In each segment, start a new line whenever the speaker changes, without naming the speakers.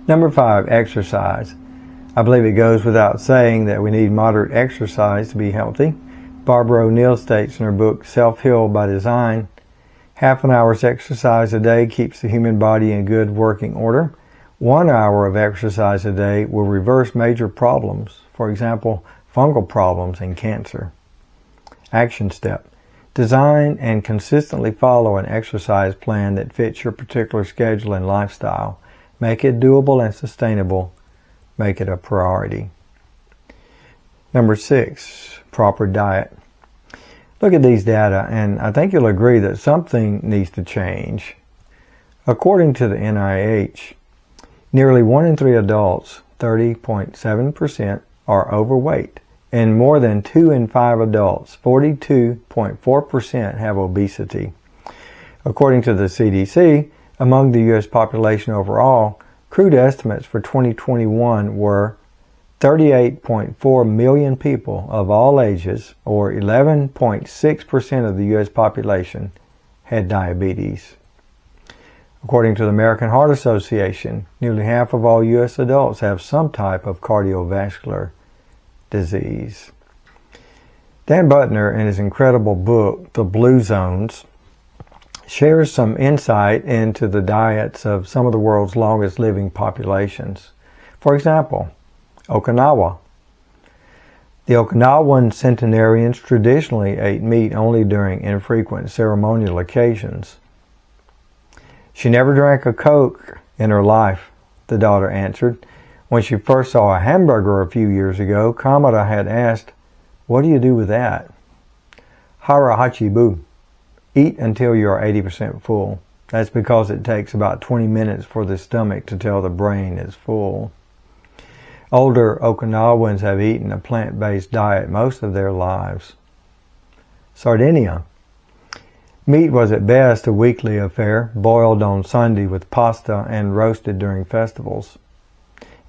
Number 5, exercise. I believe it goes without saying that we need moderate exercise to be healthy. Barbara O'Neill states in her book, Self-Heal by Design, half an hour's exercise a day keeps the human body in good working order. 1 hour of exercise a day will reverse major problems, for example, fungal problems and cancer. Action step. Design and consistently follow an exercise plan that fits your particular schedule and lifestyle. Make it doable and sustainable. Make it a priority. Number 6, proper diet. Look at these data, and I think you'll agree that something needs to change. According to the NIH, nearly 1 in 3 adults, 30.7%, are overweight, and more than 2 in 5 adults, 42.4%, have obesity. According to the CDC, among the U.S. population overall, crude estimates for 2021 were 38.4 million people of all ages, or 11.6% of the U.S. population, had diabetes. According to the American Heart Association, nearly half of all U.S. adults have some type of cardiovascular disease. Dan Buettner, in his incredible book, The Blue Zones, shares some insight into the diets of some of the world's longest living populations. For example, Okinawa. The Okinawan centenarians traditionally ate meat only during infrequent ceremonial occasions. She never drank a Coke in her life, the daughter answered. When she first saw a hamburger a few years ago, Kamada had asked, "What do you do with that?" Hara hachibu. Eat until you are 80% full. That's because it takes about 20 minutes for the stomach to tell the brain it's full. Older Okinawans have eaten a plant-based diet most of their lives. Sardinia. Meat was at best a weekly affair, boiled on Sunday with pasta and roasted during festivals.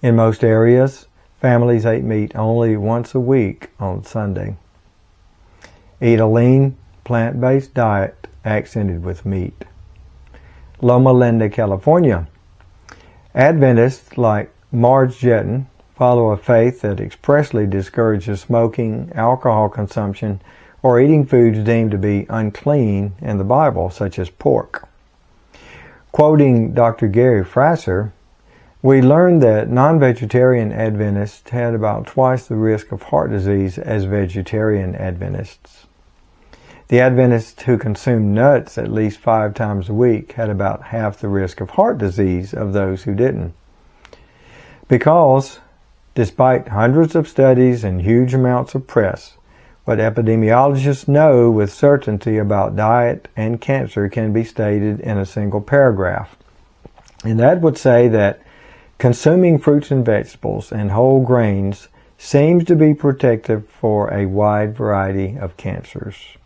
In most areas, families ate meat only once a week on Sunday. Eat a lean, plant-based diet accented with meat. Loma Linda, California. Adventists like Marge Jetton follow a faith that expressly discourages smoking, alcohol consumption, or eating foods deemed to be unclean in the Bible, such as pork. Quoting Dr. Gary Frasser, we learned that non-vegetarian Adventists had about twice the risk of heart disease as vegetarian Adventists. The Adventists who consumed nuts at least 5 times a week had about half the risk of heart disease of those who didn't. Because, despite hundreds of studies and huge amounts of press, what epidemiologists know with certainty about diet and cancer can be stated in a single paragraph. And that would say that consuming fruits and vegetables and whole grains seems to be protective for a wide variety of cancers.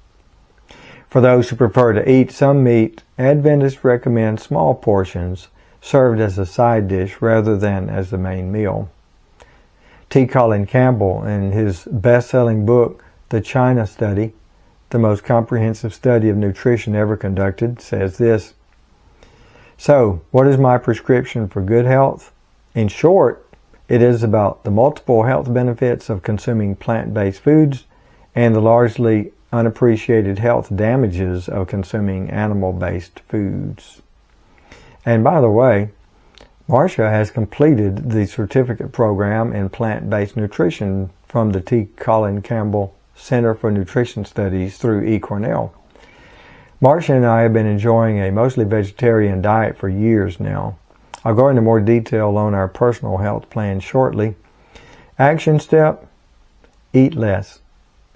For those who prefer to eat some meat, Adventists recommend small portions served as a side dish rather than as the main meal. T. Colin Campbell, in his best-selling book, The China Study, the most comprehensive study of nutrition ever conducted, says this: "So, what is my prescription for good health? In short, it is about the multiple health benefits of consuming plant-based foods and the largely unappreciated health damages of consuming animal-based foods." And by the way, Marcia has completed the certificate program in plant-based nutrition from the T. Colin Campbell Center for Nutrition Studies through eCornell. Marcia and I have been enjoying a mostly vegetarian diet for years now. I'll go into more detail on our personal health plan shortly. Action step: eat less,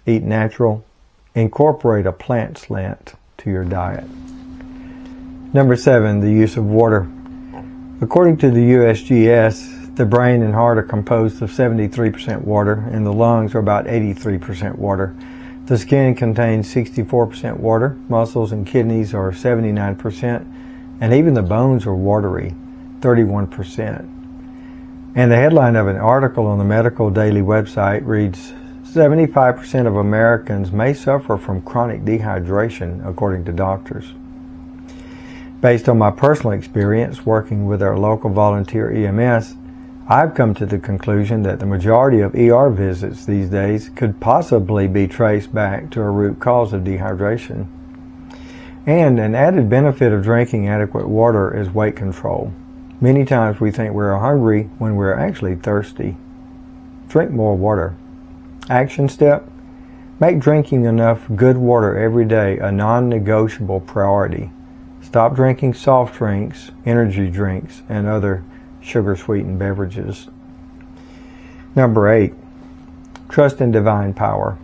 eat natural, incorporate a plant slant to your diet. Number 7, the use of water. According to the USGS, the brain and heart are composed of 73% water, and the lungs are about 83% water. The skin contains 64% water, muscles and kidneys are 79%, and even the bones are watery, 31%. And the headline of an article on the Medical Daily website reads, 75% of Americans may suffer from chronic dehydration, according to doctors. Based on my personal experience working with our local volunteer EMS, I've come to the conclusion that the majority of ER visits these days could possibly be traced back to a root cause of dehydration. And an added benefit of drinking adequate water is weight control. Many times we think we're hungry when we're actually thirsty. Drink more water. Action step: make drinking enough good water every day a non-negotiable priority. Stop drinking soft drinks, energy drinks, and other sugar-sweetened beverages. Number 8, trust in divine power.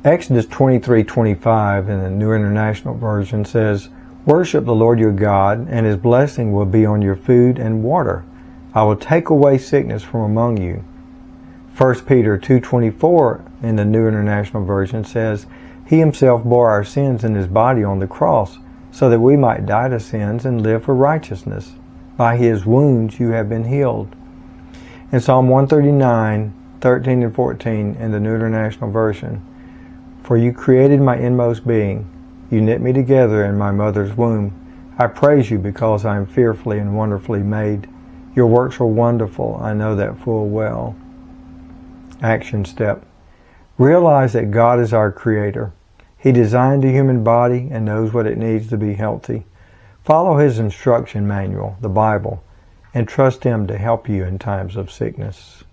Exodus 23:25 in the New International Version says, "Worship the Lord your God, and his blessing will be on your food and water. I will take away sickness from among you." 1 Peter 2:24 in the New International Version says, "He himself bore our sins in his body on the cross, so that we might die to sins and live for righteousness. By his wounds you have been healed." In Psalm 139:13 and 14 in the New International Version, "For you created my inmost being. You knit me together in my mother's womb. I praise you because I am fearfully and wonderfully made. Your works are wonderful. I know that full well." Action step: realize that God is our Creator. He designed the human body and knows what it needs to be healthy. Follow his instruction manual, the Bible, and trust him to help you in times of sickness.